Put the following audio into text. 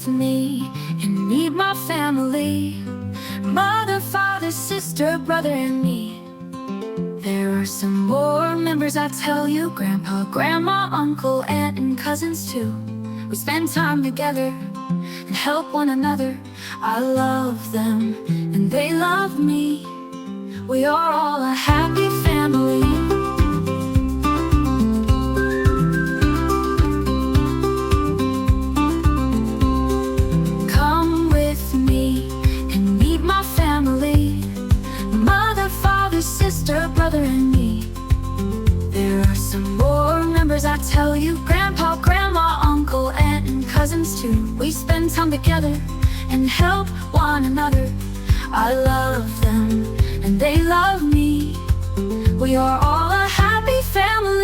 with me and meet my family. Mother, father, sister, brother, and me. There are some more members, I tell you. Grandpa, grandma, uncle, aunt, and cousins too. We spend time together and help one another. I love them and they love me. We are all a happy family. Come with me and meet my family. Mother, father, sister, brother, and me. There are some more members, I tell you. Grandpa, grandma, uncle, aunt, and cousins too. We spend time together and help one another. I love them and they love me. We are all a happy family.